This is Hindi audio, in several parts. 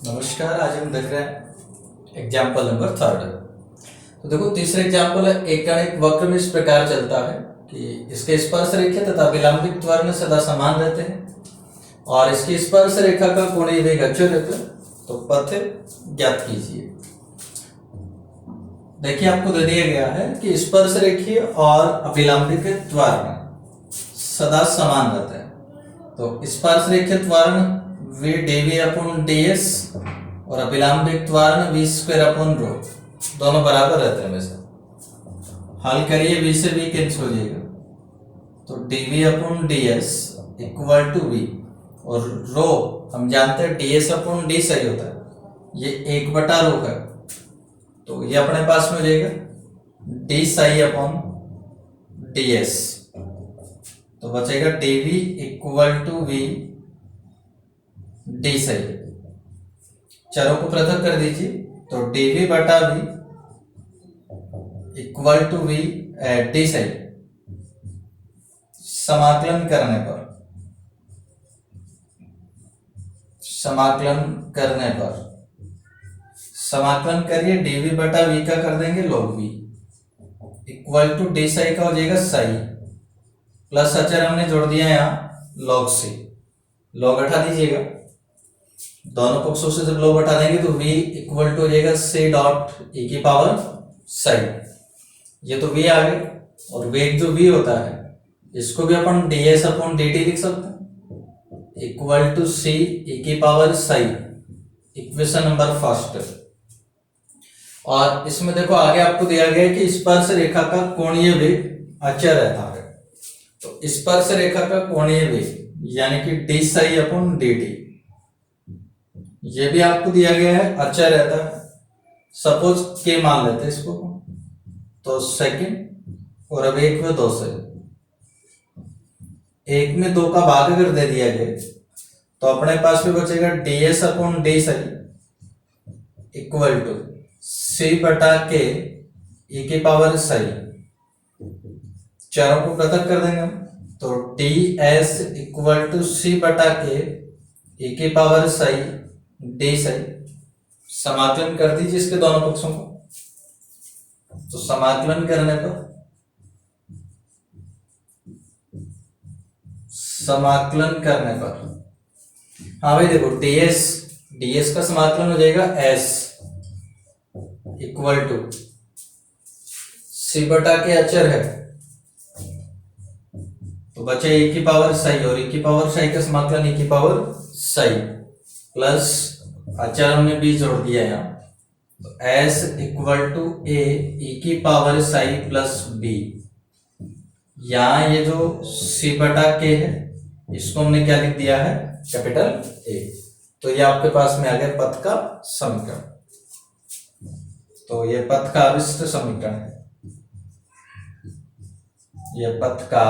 नमस्कार। आज हम देख रहे हैं एग्जाम्पल नंबर 3। तो देखो तीसरा एग्जाम्पल है। एक गणित वक्र में इस प्रकार चलता है कि इसके स्पर्श रेखा तथा विलंबित त्वरण सदा समान रहते हैं और इसकी स्पर्श रेखा का कोणीय वेग अचर रहता है। तो पथ ज्ञात कीजिए। देखिए आपको दे दिया गया है कि स्पर्श रेखीय और विलंबित त्वरण सदा समान रहते हैं। तो स्पर्श रेखीय त्वरण v dv अपॉन ds और अभिलंबित त्वरण v स्क्वायर अपॉन रो दोनों बराबर रहते हैं हमेशा। हल करिए, v से v कैंसिल हो जाएगा तो dv upon ds equal to v और रो हम जानते हैं ds अपॉन d सही होता है, ये 1 बटा रो है तो ये अपने पास में हो जाएगा d सही अपॉन ds। तो बचेगा dv equal to v d सही। चरों को पृथक कर दीजिए तो dv बटा v equal to v d सही। समाकलन करिए dv बटा v का कर देंगे log v equal to d सही का हो जाएगा सही प्लस अचर हमने जोड़ दिया यहाँ log से, log हटा दीजिएगा। दोनों पक्षों से जब log हटा देंगे तो v इक्वल टू हो जाएगा c डॉट e की पावर सही। ये तो v आ गए और वेग जो v होता है इसको भी अपन ds अपॉन dt लिख सकते हैं इक्वल टू c e की पावर सही, इक्वेशन नंबर फर्स्ट। और इसमें देखो आगे आपको दिया गया है कि स्पर्श रेखा का कोणीय वेग अचर रहता है। तो स्पर्श रेखा का कोणीय वेग यानी कि d सही अपॉन dt ये भी आपको दिया गया है, अचर रहता है। सपोज के मान लेते हैं इसको तो सेकंड और अब 1 में 2 से 1 में 2 का भाग अगर दे दिया गया तो अपने पास में बचेगा ds अपॉन डी सही इक्वल टू c बटा के e की पावर सही। चारों को पृथक कर देंगे तो ds इक्वल टू c बटा के e की पावर सही डी सही। समाकलन कर दीजिए इसके दोनों पक्षों को तो समाकलन करने पर हाँ भाई देखो ds का समाकलन हो जाएगा s इक्वल टू c बटा के अचर है तो बचे e की पावर सही और e की पावर सही का समाकलन e की पावर सही प्लस अचर हमने b जोड़ दिया यहाँ तो s equal to a e की पावर सही प्लस b। यहाँ ये जो c बटा k है इसको हमने क्या लिख दिया है कैपिटल A। तो ये आपके पास में आ गया पथ का समीकरण। तो ये पथ का अभिष्ट समीकरण है, ये पथ का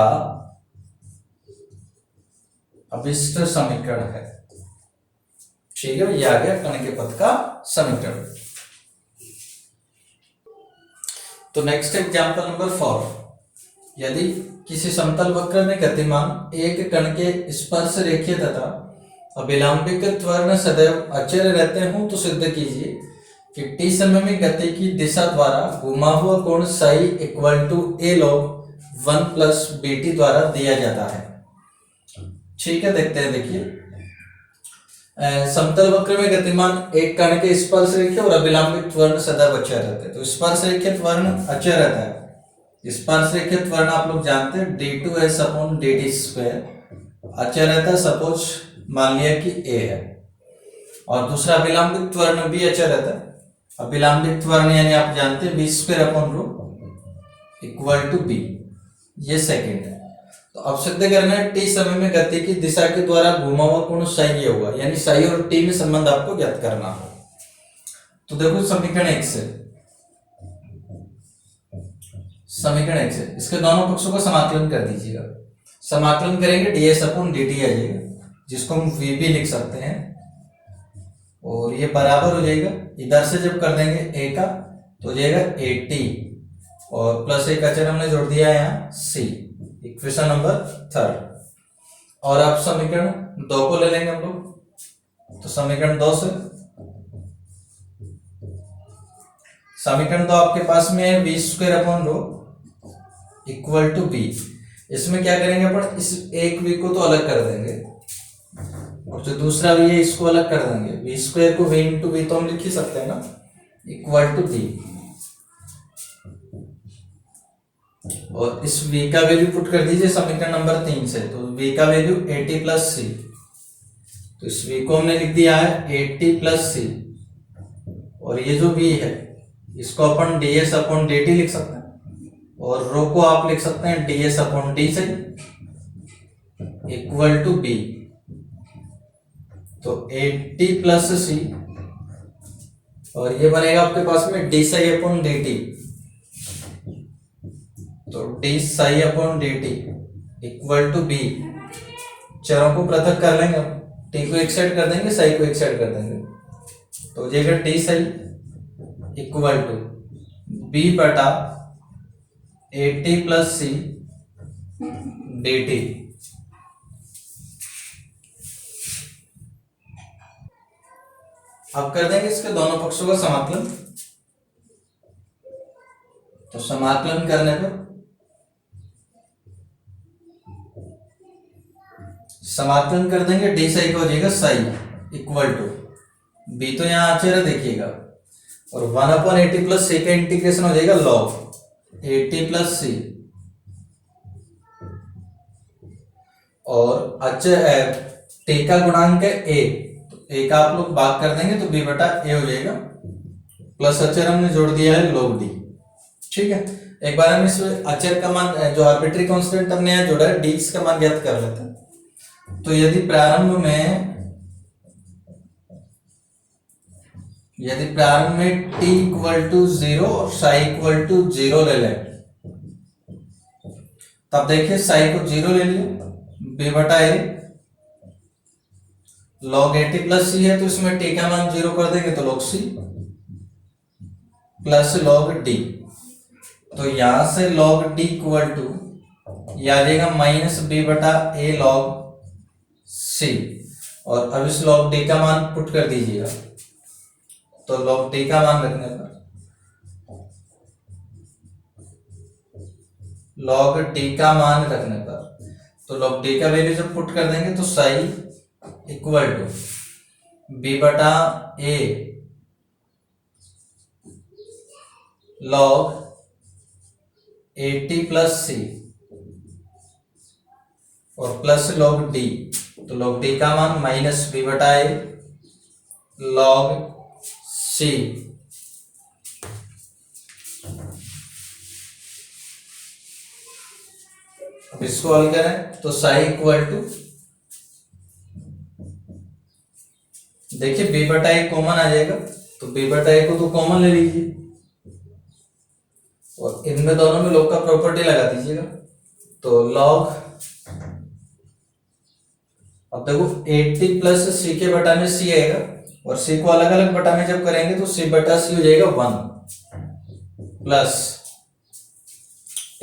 अभिष्ट समीकरण है। ठीक है, ये आ गया कण के पथ का समीकरण। तो नेक्स्ट एग्जांपल नंबर 4। यदि किसी समतल वक्र में गतिमान एक कण के स्पर्श रेखीय तथा अभिलंबित त्वरण सदैव अचर रहते हों तो सिद्ध कीजिए कि t समय में गति की दिशा द्वारा घुमा हुआ कोण psi equal to a log 1 plus bt द्वारा दिया जाता है। ठीक है, देखते हैं। देखिए समतल वक्र में गतिमान एक कण के स्पर्श रेखीय और अभिलंबित त्वरण सदैव अचर रहते हैं। तो स्पर्श रेखीय त्वरण अचर रहता है। स्पर्श रेखीय त्वरण आप लोग जानते हैं d2s अपॉन dt स्क्वायर अचर रहता है। सपोज मान लिया कि a है और दूसरा अभिलंबित त्वरण भी अचर रहता है। अभिलंबित त्वरण यानी आप जानते हैं v square upon rho equal to b, ये सेकंड है। तो अब सिद्ध करना है t समय में गति की दिशा के द्वारा घुमा हुआ कोण सही होगा, यानी सही और t में संबंध आपको ज्ञात करना हो। तो देखो समीकरण 1 से इसके दोनों पक्षों का समाकलन कर दीजिएगा। समाकलन करेंगे ds अपॉन dt आ जाएगा जिसको हम v भी लिख सकते हैं और ये बराबर हो जाएगा, इधर से जब कर देंगे a का तो हो जाएगा 80 और प्लस एक अचर हमने जोड़ दिया है यहाँ c, इक्वेशन नंबर 3। और अब समीकरण 2 को ले लेंगे हम लोग। तो समीकरण 2 से समीकरण तो आपके पास में है v square upon rho equal to b. इसमें क्या करेंगे अपन, इस एक वी को तो अलग कर देंगे और जो दूसरा वी है इसको अलग कर देंगे। वी स्क्वायर को वी इंटू वी तो हम लिख ही सकते हैं ना, इक्वल टू बी। और इस v का वैल्यू पुट कर दीजिए समीकरण नंबर 3 से, तो v का वैल्यू 80 प्लस सी, तो इस v को हमने लिख दिया है 80 प्लस सी, और ये जो v है इसको अपन ds अपॉन dt लिख सकते हैं, और रो को आप लिख सकते हैं ds अपॉन डी से इक्वल टू b। तो 80 प्लस सी और ये बनेगा आपके पास में d psi upon d t, तो d psi upon d t equal to b. चरों को पृथक कर लेंगे, टी को एक साइड कर देंगे, साई को एक साइड कर देंगे, तो हो जाएगा d psi equal to b बटा 80 प्लस सी डी टी। अब कर देंगे इसके दोनों पक्षों का समाकलन। तो समाकलन करने पर समाकलन कर देंगे डी साई का हो जाएगा साई इक्वल टू बी, तो यहां आचर देखिएगा, और 1/80 प्लस सी का इंटीग्रेशन हो जाएगा लॉग 80 प्लस सी, और अचर टी का गुणांक है ए, तो ए का आप लोग भाग कर देंगे तो बी बटा ए हो जाएगा, प्लस अचर हमने जोड़ दिया है लॉग डी। ठीक है, एक बार हम इस अचर का मान जो आर्बिट्री कांस्टेंट हमने यहाँ जोड़ा है डी का मान ज्ञात कर लेते हैं। तो यदि प्रारंभ में t इक्वल टू 0 और साई इक्वल टू 0 ले लें, तब देखिए साई को 0 ले लिया, बी बटा ए लॉग 80 प्लस सी है, तो इसमें t का मान 0 कर देंगे तो log c plus log d, तो यहां से लॉग डी इक्वल टू यह आ जाएगा माइनस बी बटा ए लॉग सी, और अब इस लॉग डी का मान पुट कर दीजिएगा, तो लॉग डी का मान रखने पर लॉग डी का मान रखने पर तो लॉग डी का वैल्यू जब पुट कर देंगे तो साई इक्वल टू बी बटा ए लॉग 80 प्लस सी और प्लस लॉग डी, तो लॉग डी का मान माइनस बी बटा ए लॉग सी। अब इसको हल करें तो साई इक्वल टू, देखिए बी बटा ए कॉमन आ जाएगा, तो बी बटा ए को तो कॉमन ले लीजिए और इनमें दोनों में लॉग का प्रॉपर्टी लगा दीजिएगा, तो लॉग, अब देखो 80 प्लस सी के बटा में सी आएगा और सी को अलग अलग बटा में जब करेंगे तो सी बटा सी हो जाएगा 1 प्लस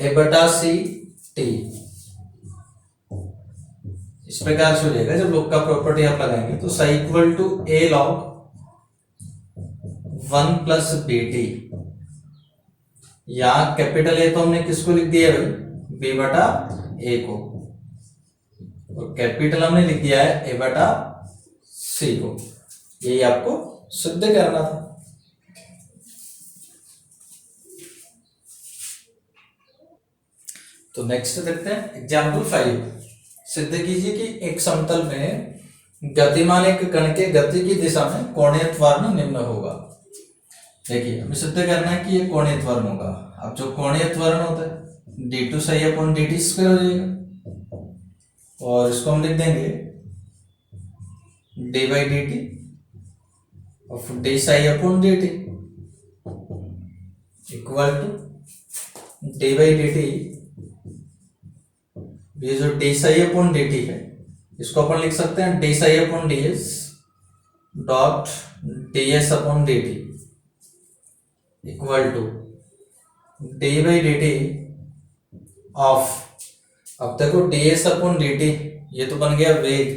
ए बटा सी टी, इस प्रकार से हो जाएगा जब लॉग का प्रॉपर्टी आप लगाएंगे, तो psi equal to a log 1 plus b t. यहां कैपिटल ए तो हमने किसको लिख दिया है भाई, बी बटा ए को, और कैपिटल हमने लिख दिया है ए बटा सी को, यही आपको सिद्ध करना था। तो नेक्स्ट देखते हैं एग्जाम्पल 5। सिद्ध कीजिए कि एक समतल में गतिमान एक कण के गति की दिशा में कोणीय त्वरण निम्न होगा। देखिए हमें सिद्ध करना है कि ये कोणीय त्वरण होगा। अब जो कोणीय त्वरण होता है d2 psi upon dt square हो जाएगा, और इसको हम लिख देंगे d by d t of d psi upon d t equal to d by d t. ये जो d psi upon d t है इसको अपन लिख सकते हैं d psi upon d s dot d s upon d t equal to d by d t of, अब देखो d s upon d t ये तो बन गया वेग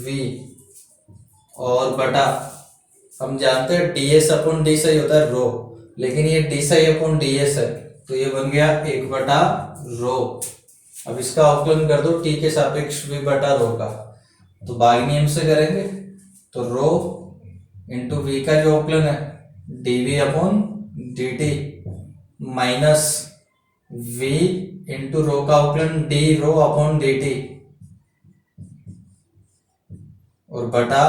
v, और बटा हम जानते हैं डी एस अपॉन डी सही होता है रो, लेकिन ये D psi upon d S है, तो ये बन गया 1/रो। अब इसका अवकलन कर दो टी के सापेक्ष v बटा रो का, तो बाई नियम से करेंगे, तो रो इंटू वी का जो अवकलन है dv upon dt minus v into rho का अवकलन डी रो अपॉन dt और बटा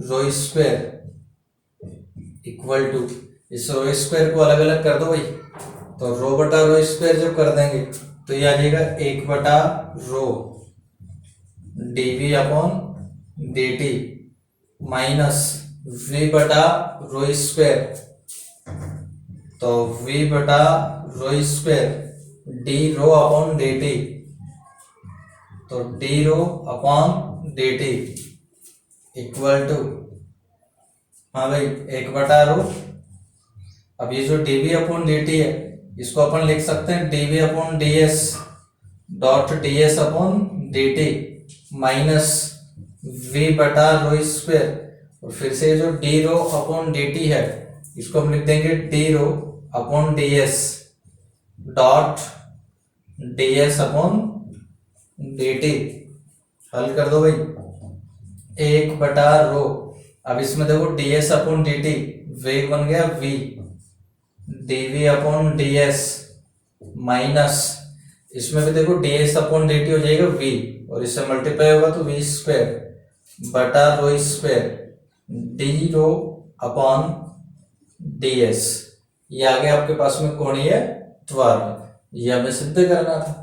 रो स्क्वायर इक्वल टू, इस रो स्क्वायर को अलग अलग कर दो भाई, तो रो बटा रो स्क्वायर जब कर देंगे तो ये आ जाएगा 1/रो dv upon dt minus v बटा रो स्क्वायर, तो v बटा rho square d rho upon dt, तो d rho upon dt equal to, हाँ भाई 1/रो। अब ये जो dv अपॉन dt है इसको अपन लिख सकते हैं dv upon ds dot ds upon dt minus v बटा रो स्क्वायर, और फिर से जो d रो अपॉन dt है इसको हम लिख देंगे d रो upon ds dot ds upon dt। हल कर दो भाई 1/रो। अब इसमें देखो ds अपॉन dt वेग बन गया v, dv upon ds minus, इसमें भी देखो ds अपॉन dt हो जाएगा v और इससे मल्टीप्लाई होगा तो v स्क्वायर बटा rho square d rho upon ds। ये आगे आपके पास में कोणीय त्वरण, ये हमें सिद्ध करना था।